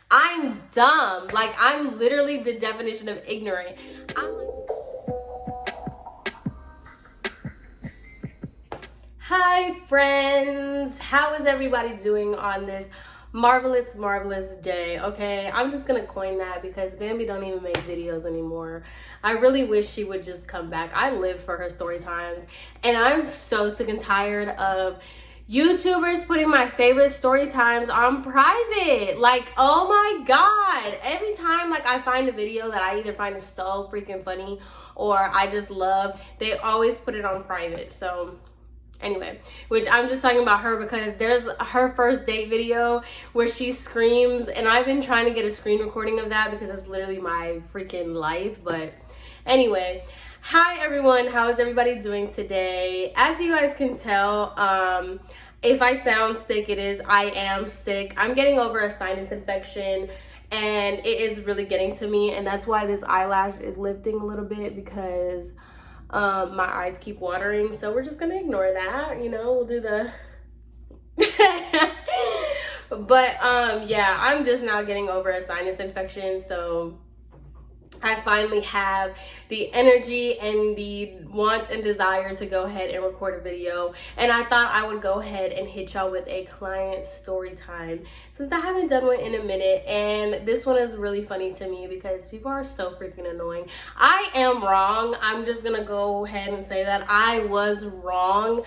I'm dumb. Like, I'm literally the definition of ignorant. Hi friends, how is everybody doing on this marvelous day? Okay, I'm just gonna coin that because Bambi don't even make videos anymore. I really wish she would just come back. I live for her story times, and I'm so sick and tired of YouTubers putting my favorite story times on private. Like, oh my god, every time like I find a video that I either find so freaking funny or I just love, they always put it on private. So anyway, which I'm just talking about her because there's her first date video where she screams, and I've been trying to get a screen recording of that because it's literally my freaking life. But anyway, hi everyone, how is everybody doing today? As you guys can tell, if I sound sick, I am sick. I'm getting over a sinus infection and it is really getting to me, and that's why this eyelash is lifting a little bit because my eyes keep watering. So we're just gonna ignore that, you know, we'll do the but yeah, I'm just now getting over a sinus infection, so I finally have the energy and the want and desire to go ahead and record a video. And I thought I would go ahead and hit y'all with a client story time since I haven't done one in a minute. And this one is really funny to me because people are so freaking annoying. I am wrong. I'm just gonna go ahead and say that I was wrong,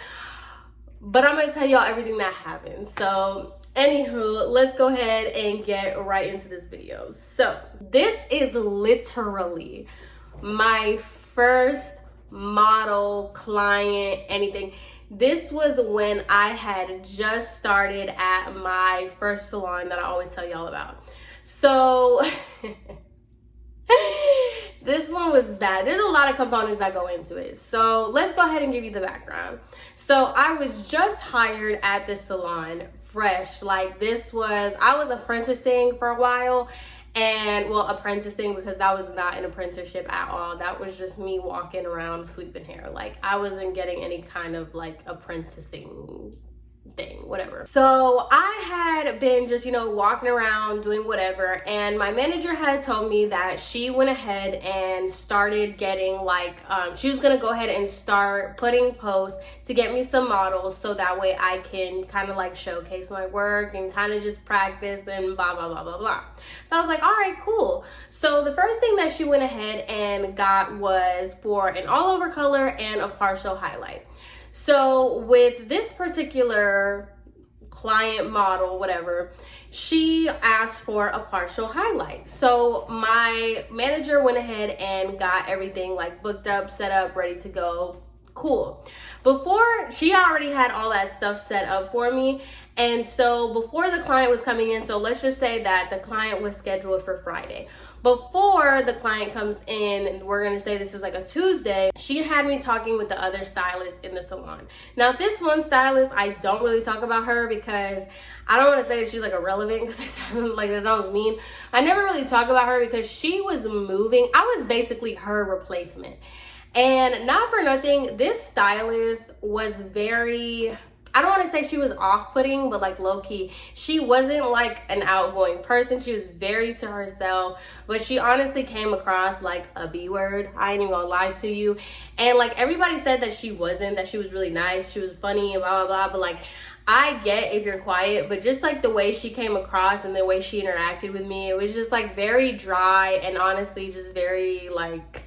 but I'm gonna tell y'all everything that happened. So anywho, let's go ahead and get right into this video. So this is literally my first model, client, anything. This was when I had just started at my first salon that I always tell y'all about. So this one was bad. There's a lot of components that go into it. So let's go ahead and give you the background. So I was just hired at this salon, fresh. Like I was apprenticing for a while, and well, apprenticing because that was not an apprenticeship at all. That was just me walking around sweeping hair. Like I wasn't getting any kind of like apprenticing thing, whatever. So I had been just, you know, walking around doing whatever, and my manager had told me that she went ahead and started getting like she was gonna go ahead and start putting posts to get me some models so that way I can kind of like showcase my work and kind of just practice and blah blah blah blah blah. So I was like, all right, cool. So the first thing that she went ahead and got was for an all over color and a partial highlight. So with this particular client model, whatever, she asked for a partial highlight. So my manager went ahead and got everything like booked up, set up, ready to go. Cool. Before, she already had all that stuff set up for me. And so before the client was coming in, so let's just say that the client was scheduled for Friday. Before the client comes in, and we're gonna say this is like a Tuesday, she had me talking with the other stylist in the salon. Now this one stylist, I don't really talk about her because I don't want to say that she's like irrelevant because like that sounds mean. I never really talk about her because she was moving. I was basically her replacement. And not for nothing, this stylist was very, I don't want to say she was off-putting, but like low-key. She wasn't like an outgoing person. She was very to herself, but she honestly came across like a B word. I ain't even gonna lie to you. And like everybody said that she wasn't, that she was really nice, she was funny and blah, blah, blah. But like, I get if you're quiet, but just like the way she came across and the way she interacted with me, it was just like very dry and honestly just very like,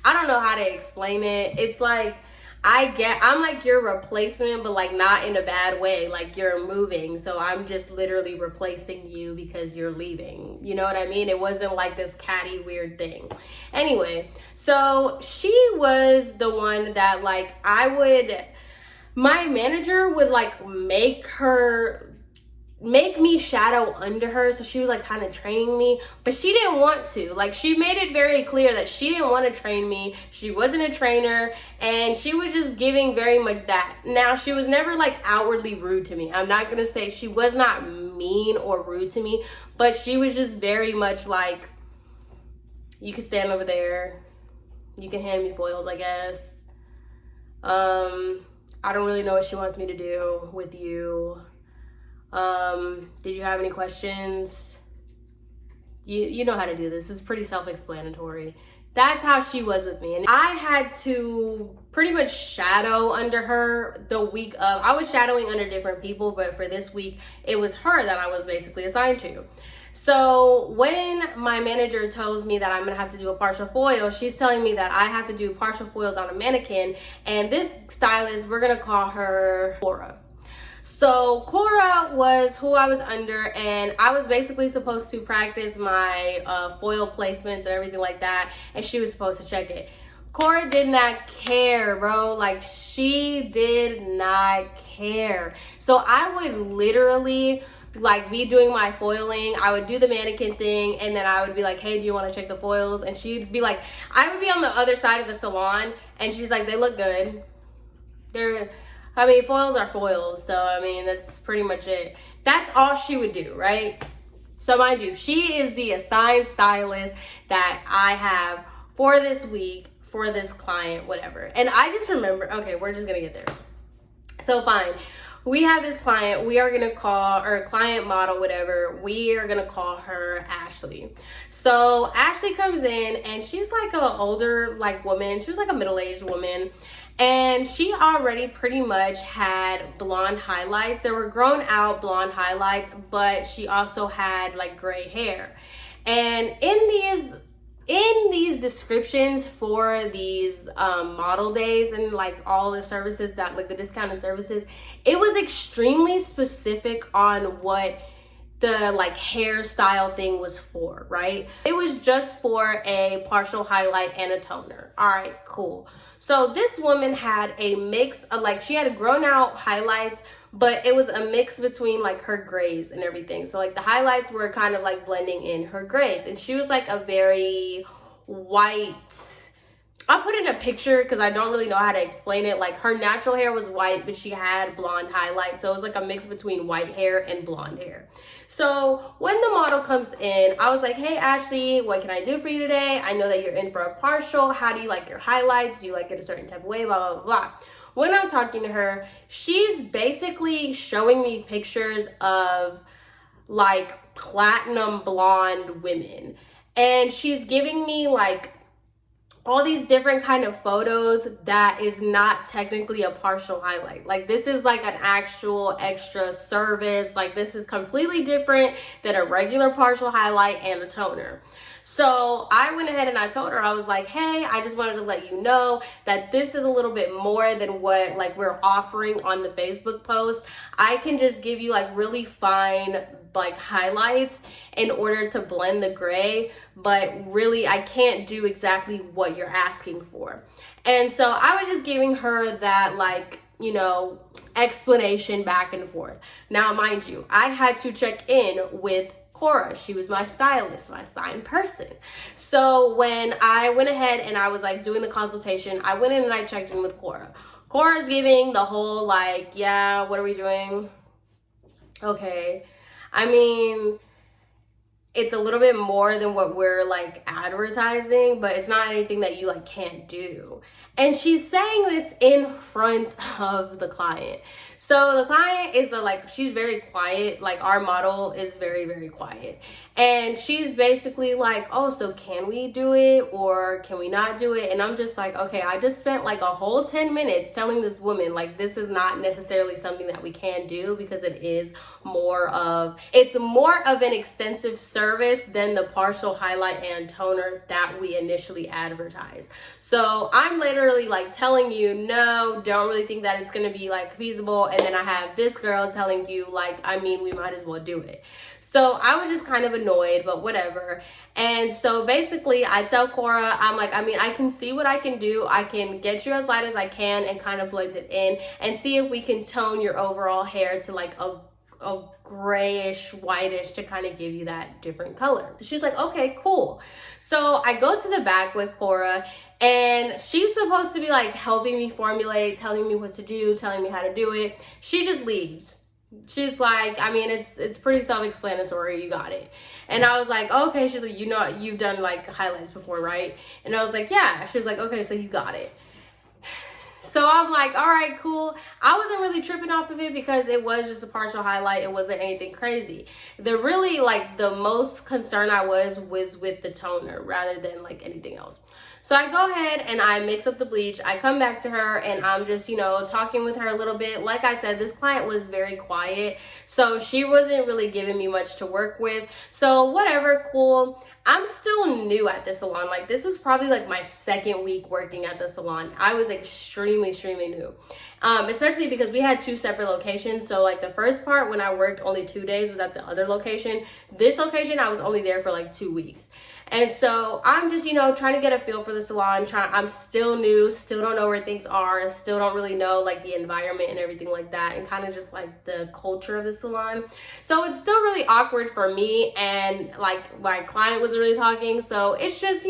I don't know how to explain it. It's like, I'm like your replacement, but like not in a bad way. Like you're moving, so I'm just literally replacing you because you're leaving. You know what I mean? It wasn't like this catty weird thing. Anyway, so she was the one that like my manager would like make me shadow under her. So she was like kind of training me, but she didn't want to. Like she made it very clear that she didn't want to train me. She wasn't a trainer, and she was just giving very much that. Now she was never like outwardly rude to me. I'm not gonna say she was not mean or rude to me, but she was just very much like, you can stand over there, you can hand me foils, I guess. I don't really know what she wants me to do with you. Did you have any questions? you know how to do this. It's pretty self-explanatory. That's how she was with me. And I had to pretty much shadow under her the week of, I was shadowing under different people, but for this week, it was her that I was basically assigned to. So when my manager tells me that I'm gonna have to do a partial foil, she's telling me that I have to do partial foils on a mannequin, and this stylist, we're gonna call her Cora. So Cora was who I was under, and I was basically supposed to practice my foil placements and everything like that, and she was supposed to check it. Cora did not care, bro. Like, she did not care. So I would literally like be doing my foiling. I would do the mannequin thing, and then I would be like, hey, do you want to check the foils? And she'd be like, I would be on the other side of the salon, and she's like, they look good. Foils are foils, so I mean, that's pretty much it. That's all she would do, right? So mind you, she is the assigned stylist that I have for this week, for this client, whatever. And I just remember, okay, we're just gonna get there. So fine. We have this client, we are gonna call, or client model, whatever, we are gonna call her Ashley. So Ashley comes in, and she's like an older like woman, she was like a middle-aged woman, and she already pretty much had blonde highlights. There were grown out blonde highlights, but she also had like gray hair. And in these descriptions for these model days and like all the services that like the discounted services, it was extremely specific on what the like hairstyle thing was for, right? It was just for a partial highlight and a toner. All right, cool. So this woman had a mix of like, she had grown out highlights, but it was a mix between like her grays and everything. So like the highlights were kind of like blending in her grays, and she was like a very white, I'll put in a picture because I don't really know how to explain it. Like, her natural hair was white, but she had blonde highlights. So it was like a mix between white hair and blonde hair. So when the model comes in, I was like, hey, Ashley, what can I do for you today? I know that you're in for a partial. How do you like your highlights? Do you like it a certain type of way? Blah, blah, blah. When I'm talking to her, she's basically showing me pictures of like platinum blonde women. And she's giving me like all these different kind of photos that is not technically a partial highlight. Like, this is like an actual extra service. Like, this is completely different than a regular partial highlight and a toner. So I went ahead and I told her, I was like, hey, I just wanted to let you know that this is a little bit more than what like we're offering on the Facebook post. I can just give you like really fine like highlights in order to blend the gray, but really I can't do exactly what you're asking for. And so I was just giving her that like, you know, explanation back and forth. Now, mind you, I had to check in with Cora. She was my stylist, my assigned person. So when I went ahead and I was like doing the consultation, I went in and I checked in with Cora. Cora's giving the whole like, yeah, what are we doing? Okay. I mean, it's a little bit more than what we're like advertising, but it's not anything that you like can't do. And she's saying this in front of the client. So the client is she's very quiet. Like, our model is very, very quiet. And she's basically like, oh, so can we do it or can we not do it? And I'm just like, okay, I just spent like a whole 10 minutes telling this woman, like, this is not necessarily something that we can do because it's more of an extensive service than the partial highlight and toner that we initially advertised. So I'm literally like telling you, no, don't really think that it's going to be like feasible. And then I have this girl telling you like, I mean, we might as well do it. So I was just kind of annoyed, but whatever. And so basically I tell Cora, I'm like, I mean, I can see what I can do. I can get you as light as I can and kind of blend it in and see if we can tone your overall hair to like a grayish, whitish to kind of give you that different color. She's like, okay, cool. So I go to the back with Cora, and she's supposed to be like helping me formulate, telling me what to do, telling me how to do it. She just leaves. She's like, I mean, it's pretty self-explanatory, you got it. And I was like, okay. She's like, you know, you've done like highlights before, right? And I was like, yeah. She was like, okay, so you got it. So I'm like, all right, cool. I wasn't really tripping off of it because it was just a partial highlight. It wasn't anything crazy. The really, like, the most concern I was with the toner rather than like anything else. So I go ahead and I mix up the bleach. I come back to her and I'm just, talking with her a little bit. Like I said, this client was very quiet, so she wasn't really giving me much to work with. So whatever, cool. I'm still new at this salon. Like, this was probably like my second week working at the salon. I was extremely new. Especially because we had 2 separate locations. So like the first part when I worked only 2 days was at the other location. This location, I was only there for like 2 weeks. And so I'm just, trying to get a feel for the salon. I'm still new, still don't know where things are, still don't really know like the environment and everything like that, and kind of just like the culture of the salon. So it's still really awkward for me, and like my client wasn't really talking. So it's just,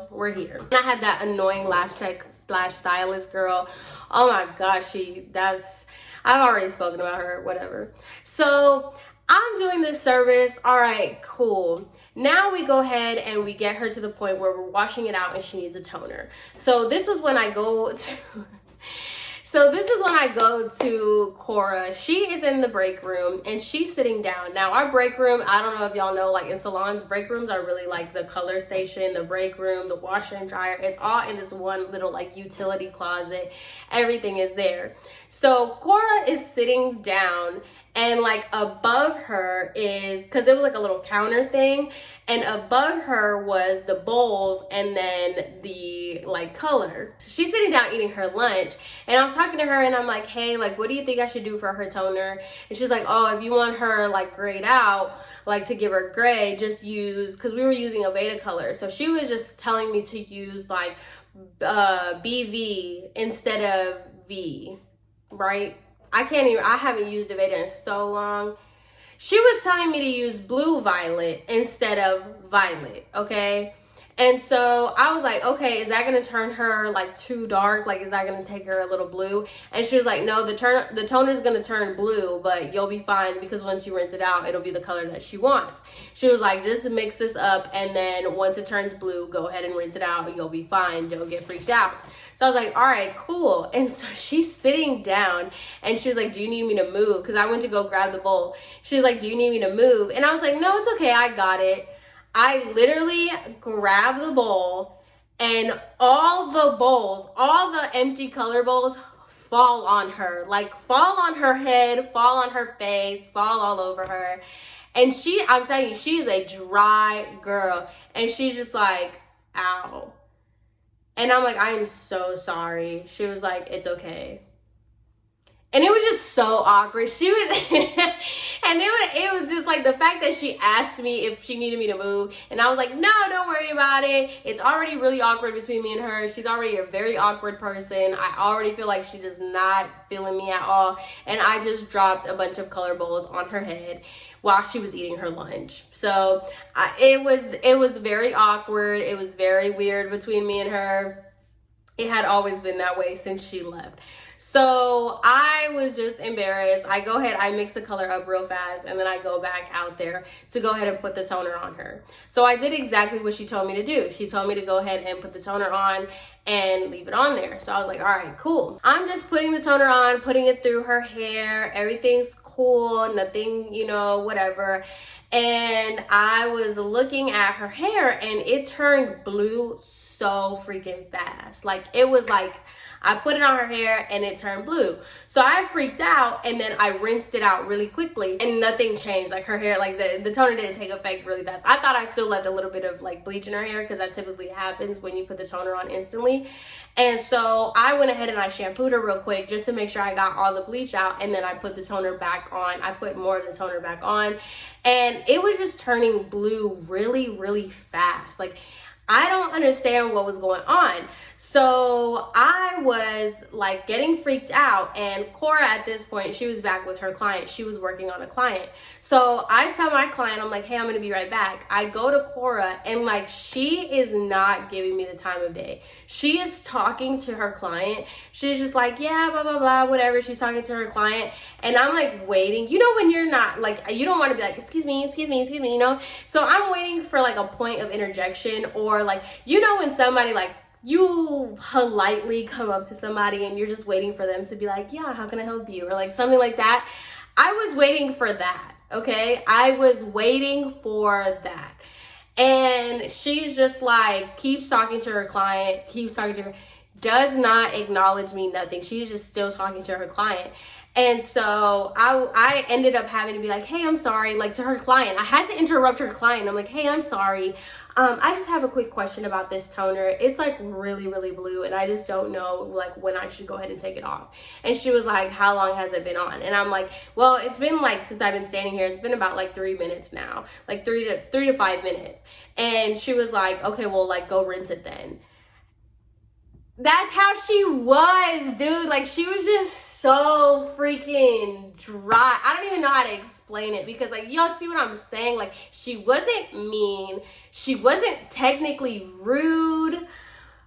we're here. And I had that annoying lash tech / stylist girl. Oh my gosh, I've already spoken about her, whatever. So I'm doing this service. All right, cool. Now we go ahead and we get her to the point where we're washing it out and she needs a toner. So this was when I go to Cora. She is in the break room and she's sitting down. Now our break room, I don't know if y'all know, like in salons, break rooms are really like the color station, the break room, the washer and dryer. It's all in this one little like utility closet. Everything is there. So Cora is sitting down, and like above her is, because it was like a little counter thing, and above her was the bowls and then the like color. She's sitting down eating her lunch, and I'm talking to her and I'm like, hey, like, what do you think I should do for her toner? And she's like, oh, if you want her like grayed out, like to give her gray, just use, because we were using a Veda color. So she was just telling me to use like BV instead of V, right? I haven't used a Veda in so long. She was telling me to use blue violet instead of violet, okay? And so I was like, okay, is that gonna turn her like too dark? Like, is that gonna take her a little blue? And she was like, no, the toner's gonna turn blue, but you'll be fine because once you rinse it out, it'll be the color that she wants. She was like, just mix this up, and then once it turns blue, go ahead and rinse it out, you'll be fine, don't get freaked out. So I was like, all right, cool. And so she's sitting down and she was like, do you need me to move? Because I went to go grab the bowl. She was like, do you need me to move? And I was like, no, it's okay, I got it. I literally grabbed the bowl, and all the empty color bowls fall on her. Like, fall on her head, fall on her face, fall all over her. And I'm telling you, she is a dry girl. And she's just like, ow. And I'm like, I am so sorry. She was like, it's okay. And it was just so awkward. She was, and it was just like the fact that she asked me if she needed me to move. And I was like, no, don't worry about it. It's already really awkward between me and her. She's already a very awkward person. I already feel like she's just not feeling me at all. And I just dropped a bunch of color bowls on her head while she was eating her lunch. So it was very awkward. It was very weird between me and her. It had always been that way since she left. So I was just embarrassed. I go ahead, I mix the color up real fast, and then I go back out there to go ahead and put the toner on her. So I did exactly what she told me to do. She told me to go ahead and put the toner on and leave it on there. So I was like, all right, cool. I'm just putting the toner on, putting it through her hair. Everything's cool, nothing, whatever. And I was looking at her hair, and it turned blue so freaking fast. Like, it was like, I put it on her hair and it turned blue. So I freaked out, and then I rinsed it out really quickly and nothing changed. Like, her hair, like the toner didn't take effect really fast. I thought I still left a little bit of like bleach in her hair, because that typically happens when you put the toner on instantly. And so I went ahead and I shampooed her real quick just to make sure I got all the bleach out, and then I put the toner back on. I put more of the toner back on, and it was just turning blue really, really fast. Like, I don't understand what was going on. So I was like getting freaked out, and Cora at this point, she was back with her client. She was working on a client. So I tell my client, I'm like, hey, I'm gonna be right back. I go to Cora, and like, she is not giving me the time of day. She is talking to her client. She's just like, yeah, blah, blah, blah, whatever. She's talking to her client, and I'm like waiting. When you're not like, you don't want to be like, excuse me, So I'm waiting for like a point of interjection, or like, when somebody like you politely come up to somebody and you're just waiting for them to be like, yeah, how can I help you? Or like something like that. I was waiting for that, okay? I was waiting for that. And she's just like, keeps talking to her client, keeps talking to her, does not acknowledge me, nothing. She's just still talking to her client. And so I ended up having to be like, hey, I'm sorry, like to her client. I had to interrupt her client. I'm like, hey, I'm sorry. I just have a quick question about this toner. It's like really, really blue and I just don't know like when I should go ahead and take it off. And she was like, how long has it been on? And I'm like, well, it's been like, since I've been standing here, it's been about like 3 minutes now, like three to 5 minutes. And she was like, okay, well, like go rinse it then. That's how she was, dude. Like, she was just so freaking dry. I don't even know how to explain it because, like, y'all see what I'm saying? Like, she wasn't mean. She wasn't technically rude.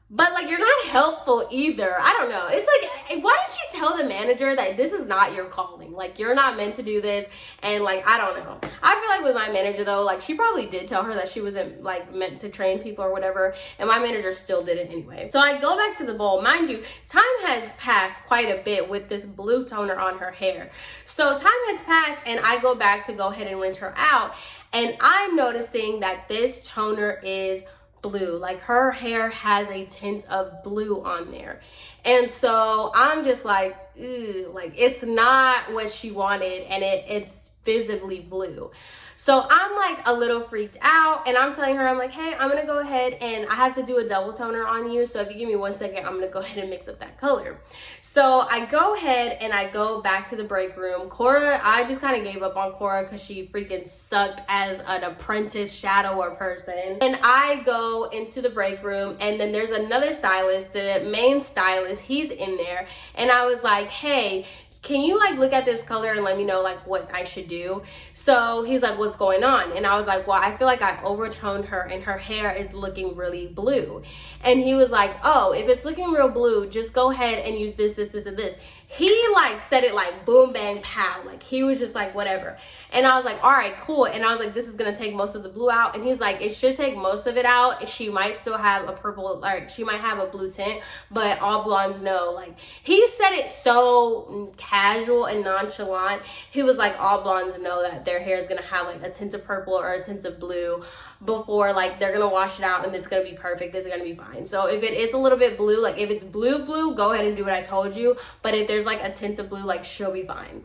But, like, you're not helpful either. I don't know. It's like, why don't you tell the manager that this is not your calling? Like, you're not meant to do this. And, like, I don't know. I feel like with my manager, though, like, she probably did tell her that she wasn't, like, meant to train people or whatever. And my manager still did it anyway. So I go back to the bowl. Mind you, time has passed quite a bit with this blue toner on her hair. So time has passed, and I go back to go ahead and rinse her out. And I'm noticing that this toner is blue. Like, her hair has a tint of blue on there. And so I'm just like, ew, like, it's not what she wanted, and it's visibly blue. So I'm like a little freaked out, and I'm telling her, I'm like, hey, I'm gonna go ahead and I have to do a double toner on you. So if you give me 1 second, I'm gonna go ahead and mix up that color. So I go ahead and I go back to the break room. Cora, I just kind of gave up on Cora because she freaking sucked as an apprentice shadower person. And I go into the break room, and then there's another stylist, the main stylist, he's in there. And I was like, hey, can you like look at this color and let me know like what I should do? So he's like, what's going on? And I was like, well, I feel like I overtoned her and her hair is looking really blue. And he was like, oh, if it's looking real blue, just go ahead and use this, this, this, and this. He like said it like boom, bang, pow. Like, he was just like, whatever. And I was like, all right, cool. And I was like, this is gonna take most of the blue out. And he's like, it should take most of it out. She might still have a purple, or she might have a blue tint, but all blondes know. Like, he said it so casual and nonchalant. He was like, all blondes know that their hair is gonna have like a tint of purple or a tint of blue before like they're gonna wash it out, and it's gonna be perfect. It's gonna be fine. So if it is a little bit blue, like if it's blue, go ahead and do what I told you. But if there's like a tint of blue, like she'll be fine.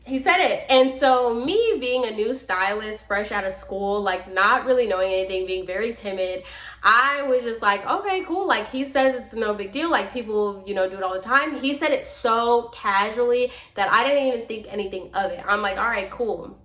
He said it. And so me being a new stylist, fresh out of school, like not really knowing anything, being very timid, I was just like, okay, cool. Like, he says it's no big deal. Like, people, you know, do it all the time. He said it so casually that I didn't even think anything of it. I'm like, all right, cool.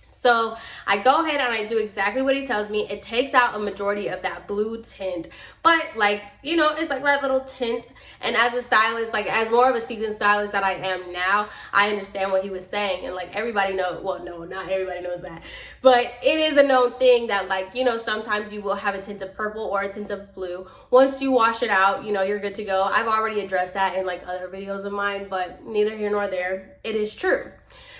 So I go ahead and I do exactly what he tells me. It takes out a majority of that blue tint, but like, you know, it's like that little tint. And as a stylist, like as more of a seasoned stylist that I am now, I understand what he was saying. And like everybody knows, well, no, not everybody knows that, but it is a known thing that like, you know, sometimes you will have a tint of purple or a tint of blue. Once you wash it out, you know, you're good to go. I've already addressed that in like other videos of mine, but neither here nor there. It is true.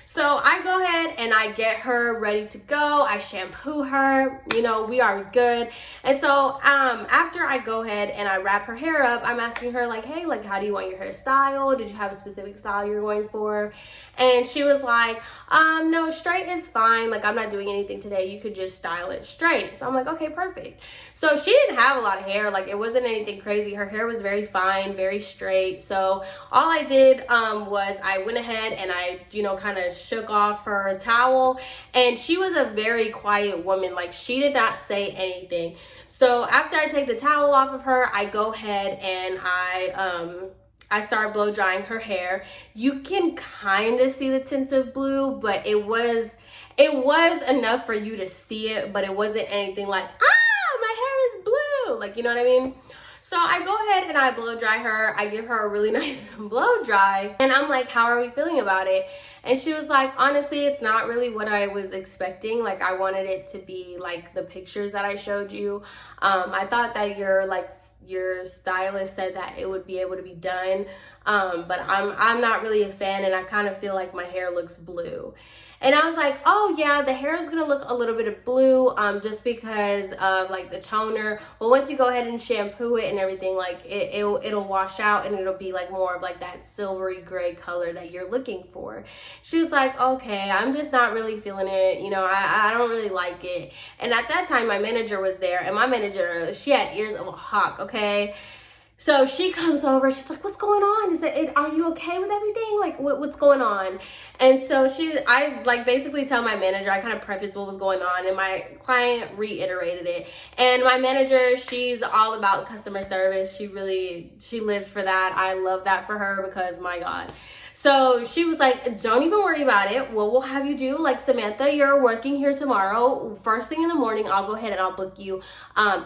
So I go ahead and I get her ready to go. I shampoo her, you know, we are good. And so after I go ahead and I wrap her hair up, I'm asking her like, hey, like, how do you want your hair styled? Did you have a specific style you're going for? And she was like, no, straight is fine. Like, I'm not doing anything today. You could just style it straight. So I'm like, okay, perfect. So she didn't have a lot of hair. Like, it wasn't anything crazy. Her hair was very fine, very straight. So all I did was I went ahead and I, you know, kind of shook off her towel. And she was a very quiet woman. Like, she did not say anything. So after I take the towel off of her, I go ahead and I start blow drying her hair. You can kind of see the tint of blue, but it was enough for you to see it, but it wasn't anything like, ah, my hair is blue. Like, you know what I mean? So I go ahead and I blow dry her. I give her a really nice blow dry. And I'm like, how are we feeling about it? And she was like, honestly, it's not really what I was expecting. Like, I wanted it to be like the pictures that I showed you. I thought that your stylist said that it would be able to be done. But I'm not really a fan, and I kind of feel like my hair looks blue. And I was like, oh yeah, the hair is gonna look a little bit of blue, just because of like the toner. But once you go ahead and shampoo it and everything, like it'll wash out and it'll be like more of like that silvery gray color that you're looking for. She was like, okay, I'm just not really feeling it. You know, I don't really like it. And at that time, my manager was there, and my manager, she had ears of a hawk, okay? So she comes over, she's like, what's going on? Are you okay with everything? Like, what's going on? And so I like basically tell my manager, I kind of preface what was going on, and my client reiterated it. And my manager, she's all about customer service. She lives for that. I love that for her because, my God. So she was like, don't even worry about it. What we'll have you do, like, Samantha, you're working here tomorrow. First thing in the morning, I'll go ahead and I'll book you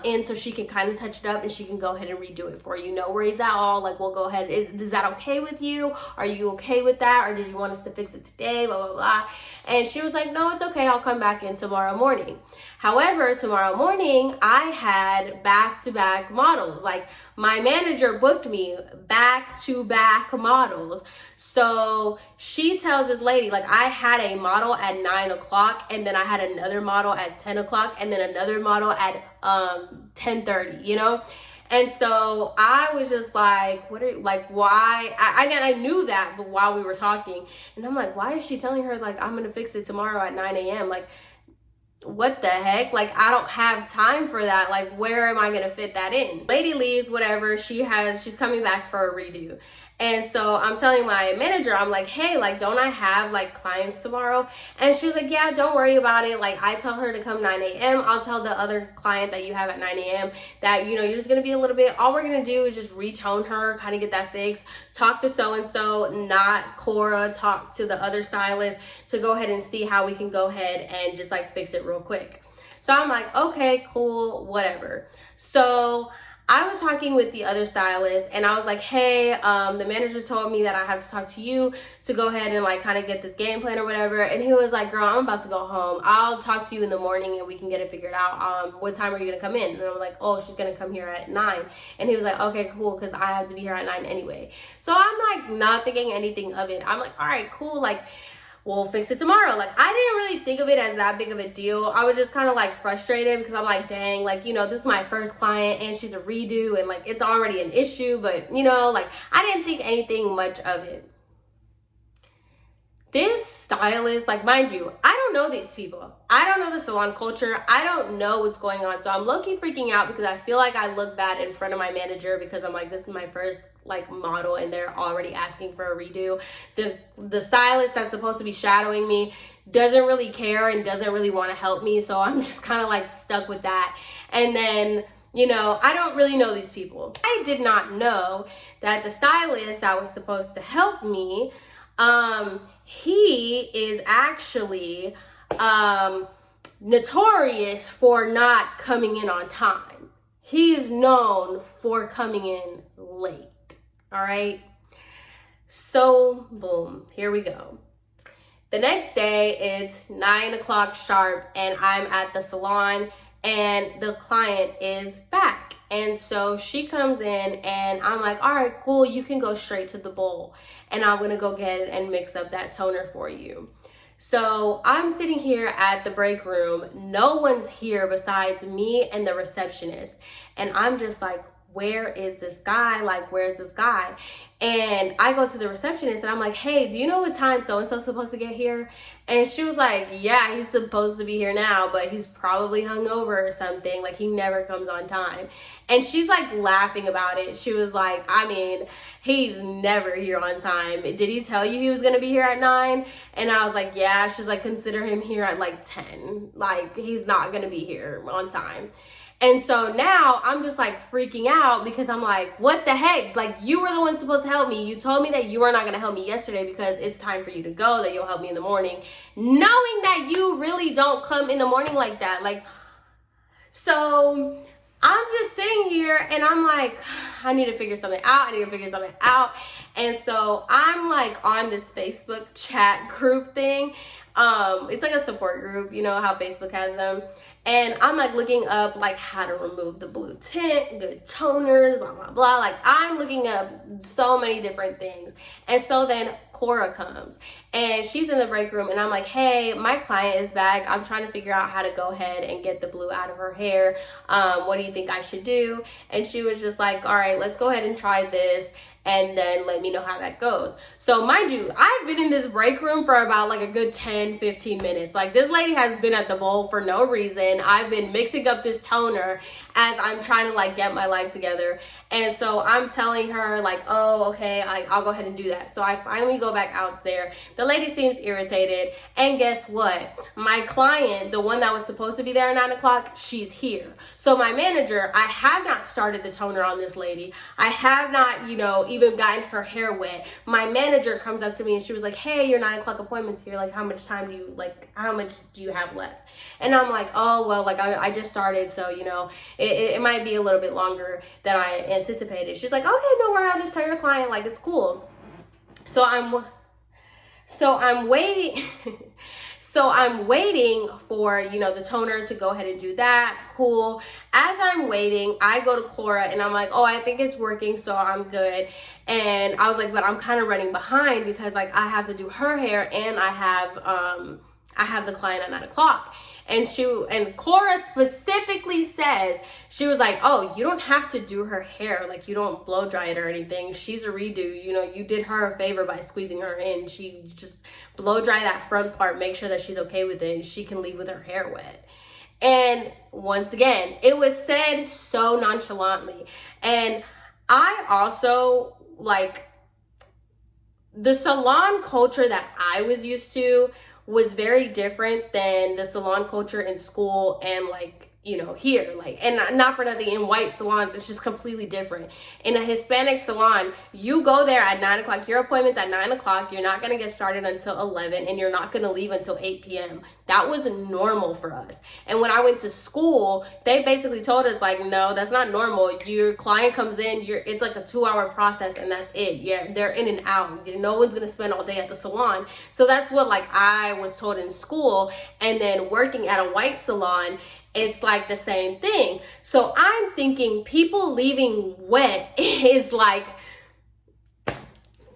in so she can kind of touch it up and she can go ahead and redo it for you. No worries at all. Like, we'll go ahead. Is that okay with you? Are you okay with that? Or did you want us to fix it today? Blah, blah, blah. And she was like, no, it's okay. I'll come back in tomorrow morning. However, tomorrow morning, I had back-to-back models. Like, my manager booked me back-to-back models. So she tells this lady, like, I had a model at 9 o'clock, and then I had another model at 10 o'clock, and then another model at 10:30, you know? And so I was just like, why? I knew that, but while we were talking, and I'm like, why is she telling her, like, I'm gonna fix it tomorrow at 9 a.m.? Like, what the heck? Like, I don't have time for that. Like, where am I gonna fit that in? Lady leaves, whatever. She's coming back for a redo. And so I'm telling my manager, I'm like, hey, like, don't I have like clients tomorrow? And she was like, yeah, don't worry about it. Like, I tell her to come 9 a.m. I'll tell the other client that you have at 9 a.m. that, you know, you're just gonna be a little bit, all we're gonna do is just retone her, kind of get that fixed, talk to so-and-so, not Cora, talk to the other stylist to go ahead and see how we can go ahead and just like fix it real quick. So I'm like, okay, cool, whatever. So I was talking with the other stylist, and I was like, hey, the manager told me that I have to talk to you to go ahead and like kind of get this game plan or whatever. And he was like, girl, I'm about to go home. I'll talk to you in the morning and we can get it figured out. What time are you gonna come in? And I'm like, oh, she's gonna come here at 9. And he was like, okay, cool, because I have to be here at 9 anyway. So I'm like not thinking anything of it. I'm like, all right, cool, like, we'll fix it tomorrow. Like, I didn't really think of it as that big of a deal. I was just kind of like frustrated because I'm like, dang, like, you know, this is my first client and she's a redo and like it's already an issue, but you know, like, I didn't think anything much of it. This stylist, like, mind you, I don't know these people. I don't know the salon culture. I don't know what's going on. So I'm low-key freaking out because I feel like I look bad in front of my manager because I'm like, this is my first like model and they're already asking for a redo. The stylist that's supposed to be shadowing me doesn't really care and doesn't really want to help me. So I'm just kind of like stuck with that. And then, you know, I don't really know these people. I did not know that the stylist that was supposed to help me, he is actually notorious for not coming in on time. He's known for coming in late. All right. So boom, here we go. The next day, it's 9 o'clock sharp, and I'm at the salon, and the client is back. And so she comes in, and I'm like, all right, cool, you can go straight to the bowl, and I'm gonna go get and mix up that toner for you. So I'm sitting here at the break room. No one's here besides me and the receptionist. And I'm just like, where is this guy? Like, where's this guy? And I go to the receptionist and I'm like, hey, do you know what time so-and-so's supposed to get here? And she was like, yeah, he's supposed to be here now, but he's probably hungover or something. Like, he never comes on time. And she's like laughing about it. She was like, I mean, he's never here on time. Did he tell you he was gonna be here at 9? And I was like, yeah. She's like, consider him here at like 10. Like, he's not gonna be here on time. And so now I'm just like freaking out because I'm like, what the heck? Like, you were the one supposed to help me. You told me that you were not going to help me yesterday because it's time for you to go, that you'll help me in the morning, knowing that you really don't come in the morning like that. Like, so I'm just sitting here and I'm like, I need to figure something out. And so I'm like on this Facebook chat group thing. It's like a support group, you know how Facebook has them. And I'm like looking up like how to remove the blue tint, good toners, blah, blah, blah. Like, I'm looking up so many different things. And so then Cora comes and she's in the break room, and I'm like, hey, my client is back. I'm trying to figure out how to go ahead and get the blue out of her hair. What do you think I should do? And she was just like, all right, let's go ahead and try this, and then let me know how that goes. So mind you, I've been in this break room for about like a good 10-15 minutes. Like, this lady has been at the bowl for no reason. I've been mixing up this toner as I'm trying to like get my life together. And so I'm telling her like, oh, okay, I'll go ahead and do that. So I finally go back out there. The lady seems irritated. And guess what? My client, the one that was supposed to be there at 9 o'clock, she's here. So my manager, I have not started the toner on this lady. I have not, even gotten her hair wet. My manager comes up to me and she was like, hey, your 9 o'clock appointment's here. Like, how much do you have left? And I'm like, oh, well, like I just started. So, it might be a little bit longer than I anticipated. She's like, okay, no worry, I'll just tell your client, like, it's cool. So I'm waiting. So I'm waiting for, the toner to go ahead and do that. Cool. As I'm waiting, I go to Cora and I'm like, oh, I think it's working, so I'm good. And I was like, but I'm kind of running behind because like I have to do her hair and I have the client at 9 o'clock. And Cora specifically says, she was like, oh, you don't have to do her hair. Like, you don't blow dry it or anything. She's a redo. You did her a favor by squeezing her in. She just blow dry that front part, make sure that she's okay with it, and she can leave with her hair wet. And once again, it was said so nonchalantly. And I also, like, the salon culture that I was used to was very different than the salon culture in school and like, here, like, and not for nothing, in white salons, it's just completely different. In a Hispanic salon, you go there at 9 o'clock, your appointment's at 9 o'clock, you're not gonna get started until 11, and you're not gonna leave until 8 p.m. That was normal for us. And when I went to school, they basically told us, like, no, that's not normal. Your client comes in, it's like a 2-hour process, and that's it. Yeah, they're in and out. No one's gonna spend all day at the salon. So that's what, like, I was told in school. And then working at a white salon, it's like the same thing. So I'm thinking people leaving wet is like,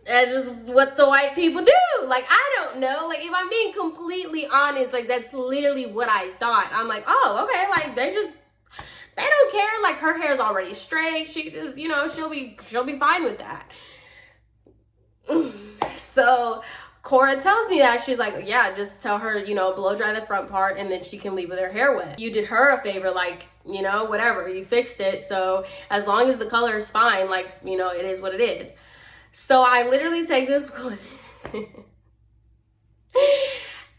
that's just what the white people do. Like, I don't know. Like, if I'm being completely honest, like, that's literally what I thought. I'm like, oh, okay. Like, they don't care. Like, her hair's already straight. She just, she'll be fine with that. So Cora tells me that. She's like, yeah, just tell her, blow dry the front part and then she can leave with her hair wet. You did her a favor, like, whatever, you fixed it. So as long as the color is fine, like, it is what it is. So I literally take this,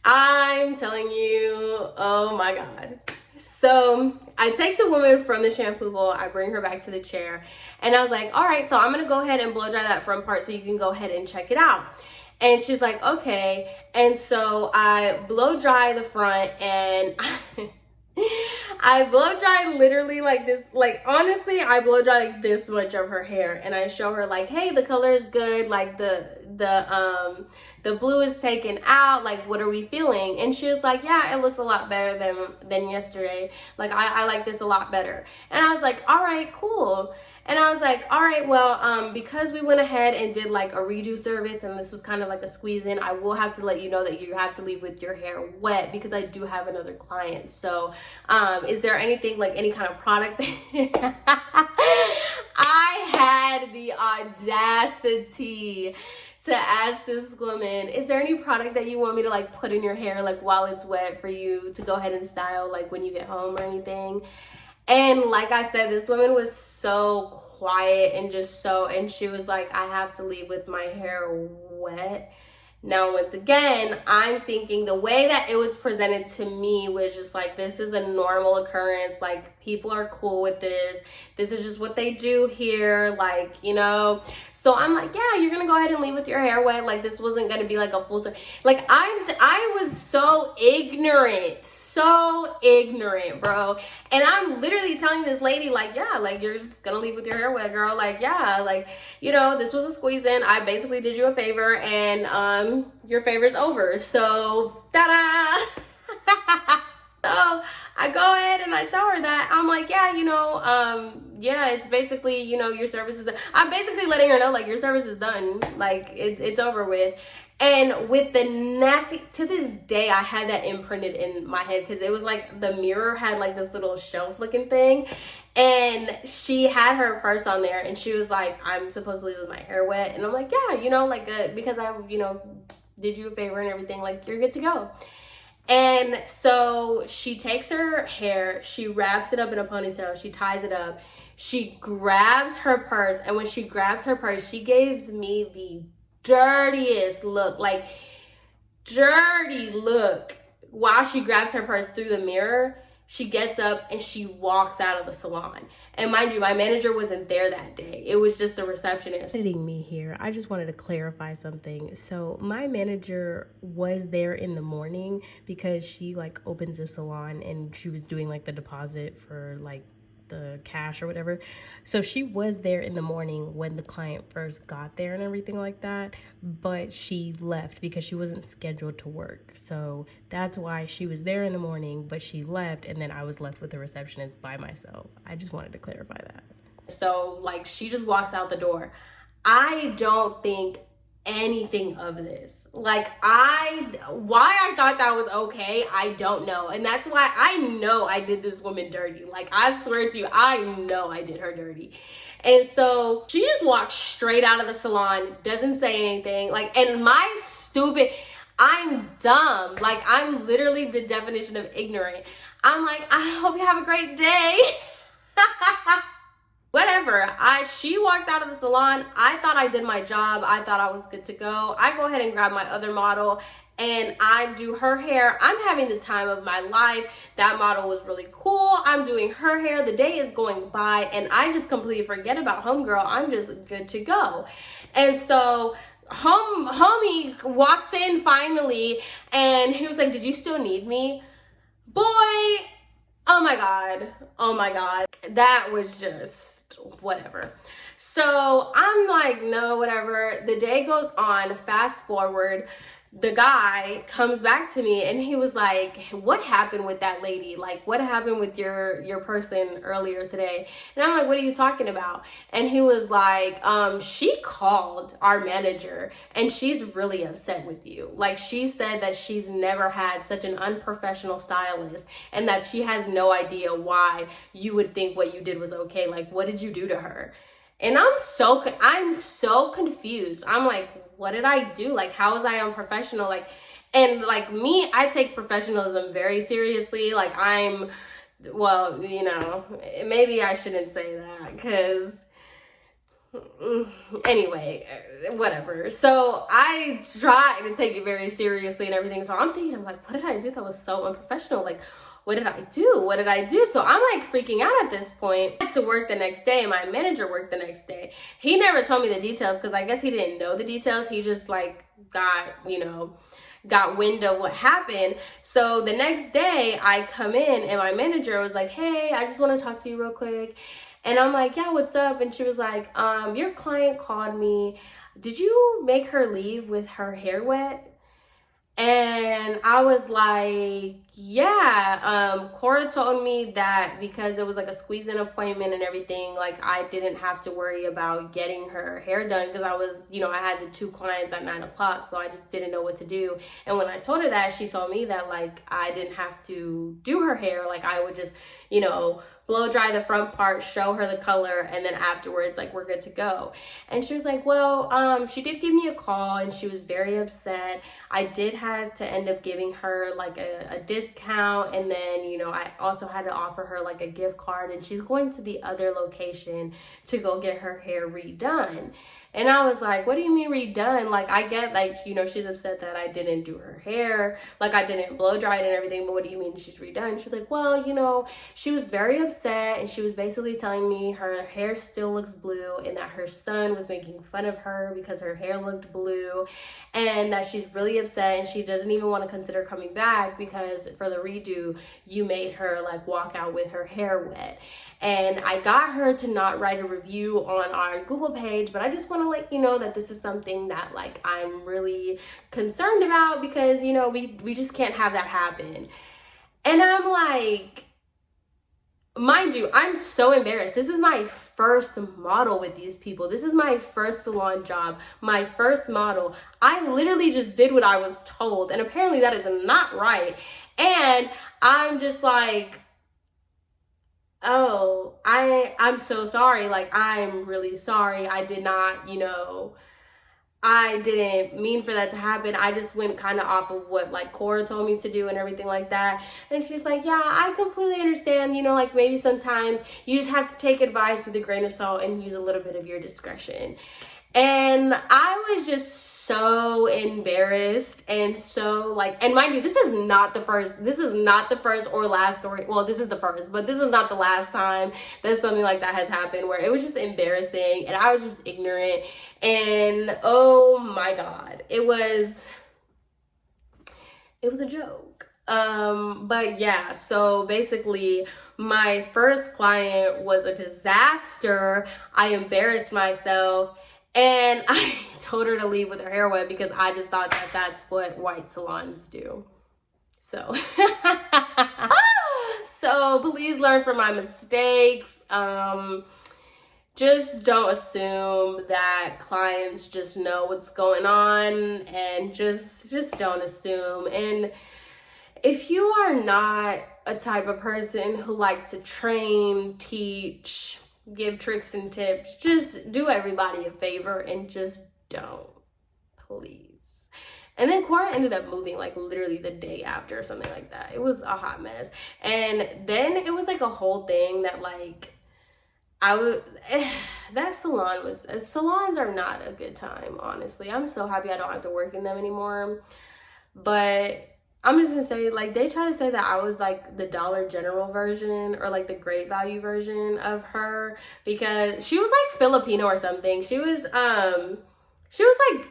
I'm telling you, oh my God. So I take the woman from the shampoo bowl, I bring her back to the chair, and I was like, all right, so I'm gonna go ahead and blow dry that front part so you can go ahead and check it out. And she's like, okay. And so I blow dry the front, and I blow dry literally like this, like, honestly, I blow dry like this much of her hair, and I show her like, hey, the color is good, like the blue is taken out, like, what are we feeling? And she was like, yeah, it looks a lot better than yesterday. Like, I like this a lot better. And I was like, all right, cool. And I was like, all right, well, because we went ahead and did like a redo service and this was kind of like a squeeze in, I will have to let you know that you have to leave with your hair wet because I do have another client. So is there anything, like any kind of product? I had the audacity to ask this woman, is there any product that you want me to like put in your hair like while it's wet for you to go ahead and style like when you get home or anything? And like I said, this woman was so quiet and she was like, I have to leave with my hair wet. Now, once again, I'm thinking the way that it was presented to me was just like, this is a normal occurrence. Like, people are cool with this. This is just what they do here. Like, so I'm like, yeah, you're going to go ahead and leave with your hair wet. Like, this wasn't going to be like a full, like, I was so ignorant, bro. And I'm literally telling this lady, like, yeah, like, you're just gonna leave with your hair wet, girl. Like, yeah, like, this was a squeeze in. I basically did you a favor, and your favor's over. So, ta-da! So I go ahead and I tell her that. I'm like, yeah, yeah, it's basically, you know, your service is done. I'm basically letting her know, like, your service is done. Like, it's over with. And with the nasty, to this day, I had that imprinted in my head because it was like the mirror had like this little shelf looking thing. And she had her purse on there and she was like, I'm supposed to leave with my hair wet. And I'm like, yeah, you know, like, because I, you know, did you a favor and everything, like, you're good to go. And so she takes her hair, she wraps it up in a ponytail, she ties it up, she grabs her purse, and when she grabs her purse, she gives me the dirtiest look, like dirty look. While she grabs her purse through the mirror, she gets up and she walks out of the salon. And mind you, my manager wasn't there that day. It was just the receptionist. Editing me here, I just wanted to clarify something. So my manager was there in the morning because she like opens the salon and she was doing like the deposit for like the cash or whatever. So she was there in the morning when the client first got there and everything like that, but she left because she wasn't scheduled to work. So that's why she was there in the morning, but she left, and then I was left with the receptionist by myself. I just wanted to clarify that. So like she just walks out the door. I don't think anything of this. Like why I thought that was okay, I don't know. And that's why I know I did this woman dirty. Like, I swear to you, I know I did her dirty. And so she just walked straight out of the salon, doesn't say anything. Like, and my stupid, I'm dumb. Like, I'm literally the definition of ignorant. I'm like, I hope you have a great day. Whatever. She walked out of the salon. I thought I did my job. I thought I was good to go. I go ahead and grab my other model and I do her hair. I'm having the time of my life. That model was really cool. I'm doing her hair. The day is going by and I just completely forget about homegirl. I'm just good to go. And so homie walks in finally and he was like, did you still need me? Boy, oh my God. That was just whatever. So I'm like, no, whatever. The day goes on. Fast forward, the guy comes back to me and he was like, what happened with that lady? Like, what happened with your person earlier today? And I'm like, what are you talking about? And he was like, she called our manager and she's really upset with you. Like, she said that she's never had such an unprofessional stylist and that she has no idea why you would think what you did was okay. Like, what did you do to her? And I'm so confused. I'm like, what did I do? Like, how was I unprofessional? Like, and like me, I take professionalism very seriously. Like, well, you know, maybe I shouldn't say that because anyway, whatever. So I try to take it very seriously and everything. So I'm thinking, I'm like, what did I do that was so unprofessional? Like, what did I do? What did I do? So I'm like freaking out at this point. I had to work the next day. My manager worked the next day. He never told me the details because I guess he didn't know the details. He just like got wind of what happened. So the next day I come in and my manager was like, hey, I just want to talk to you real quick. And I'm like, yeah, what's up? And she was like, your client called me. Did you make her leave with her hair wet? And I was like, yeah, Cora told me that because it was like a squeeze-in appointment and everything, like I didn't have to worry about getting her hair done because I was, I had the 2 clients at 9 o'clock, so I just didn't know what to do. And when I told her that, she told me that like I didn't have to do her hair, like I would just, blow dry the front part, show her the color, and then afterwards, like, we're good to go. And she was like, well, she did give me a call and she was very upset. I did have to end up giving her like a discount, and then, I also had to offer her like a gift card, and she's going to the other location to go get her hair redone. And I was like, what do you mean redone? Like, I get, like, she's upset that I didn't do her hair. Like, I didn't blow dry it and everything, but what do you mean she's redone? She's like, well, she was very upset, and she was basically telling me her hair still looks blue and that her son was making fun of her because her hair looked blue, and that she's really upset and she doesn't even want to consider coming back because for the redo, you made her, like, walk out with her hair wet. And I got her to not write a review on our Google page, but I just want to let you know that this is something that like I'm really concerned about because, we just can't have that happen. And I'm like, mind you, I'm so embarrassed. This is my first model with these people. This is my first salon job, my first model. I literally just did what I was told, and apparently that is not right. And I'm just like, oh, I'm so sorry. Like, I'm really sorry. I did not, I didn't mean for that to happen. I just went kind of off of what like Cora told me to do and everything like that. And she's like, yeah, I completely understand. Like maybe sometimes you just have to take advice with a grain of salt and use a little bit of your discretion. And I was just so embarrassed and so like, and mind you, this is not the first or last story. Well, this is the first, but this is not the last time that something like that has happened, where it was just embarrassing and I was just ignorant. And oh my God, it was a joke. But yeah, so basically my first client was a disaster. I embarrassed myself. And I told her to leave with her hair wet because I just thought that that's what white salons do. So, so please learn from my mistakes. Just don't assume that clients just know what's going on, and just don't assume. And if you are not a type of person who likes to train, teach, give tricks and tips, just do everybody a favor and just don't, please. And then Cora ended up moving like literally the day after or something like that. It was a hot mess. And then it was like a whole thing that like salons are not a good time, honestly. I'm so happy I don't have to work in them anymore. But I'm just gonna say, like, they try to say that I was like the Dollar General version or like the Great Value version of her, because she was like Filipino or something. She was like,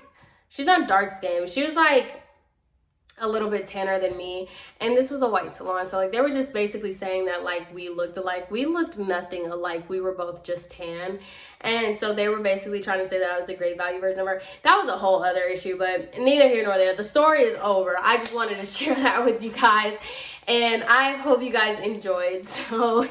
she's not dark skinned. She was like a little bit tanner than me, and this was a white salon. So like they were just basically saying that like we looked alike. We looked nothing alike. We were both just tan. And so they were basically trying to say that I was the Great Value version of her. That was a whole other issue, but neither here nor there. The story is over. I just wanted to share that with you guys, and I hope you guys enjoyed. So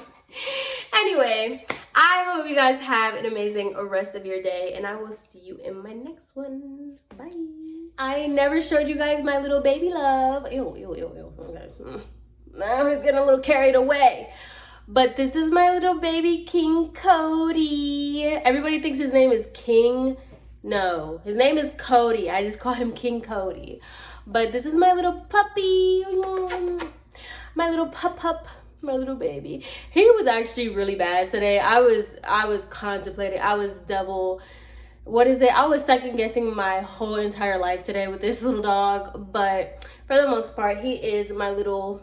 anyway, I hope you guys have an amazing rest of your day, and I will see you in my next one. Bye. I never showed you guys my little baby love. Ew. Okay. Now he's getting a little carried away. But this is my little baby King Cody. Everybody thinks his name is King. No, his name is Cody. I just call him King Cody. But this is my little puppy. My little pup. My little baby. He was actually really bad today. I was contemplating. I was I was second guessing my whole entire life today with this little dog. But for the most part, he is my little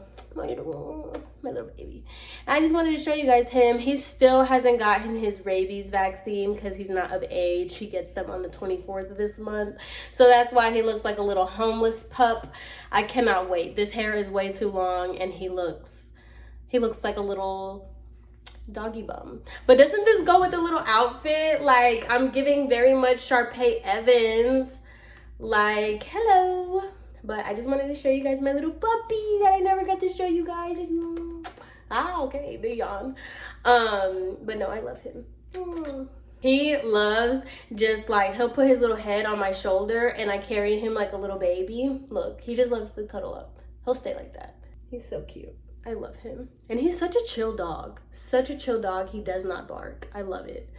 baby. I just wanted to show you guys him. He still hasn't gotten his rabies vaccine because he's not of age. He gets them on the 24th of this month. So that's why he looks like a little homeless pup. I cannot wait. This hair is way too long, and he looks like a little doggy bum. But doesn't this go with the little outfit? Like, I'm giving very much Sharpay Evans. Like, hello. But I just wanted to show you guys my little puppy that I never got to show you guys. Okay, big yawn. But no, I love him. He loves just like, he'll put his little head on my shoulder and I carry him like a little baby. Look, he just loves to cuddle up. He'll stay like that. He's so cute. I love him. And he's such a chill dog. Such a chill dog. He does not bark. I love it.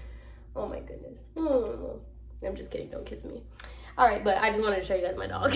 Oh my goodness. I'm just kidding. Don't kiss me. All right, but I just wanted to show you guys my dog.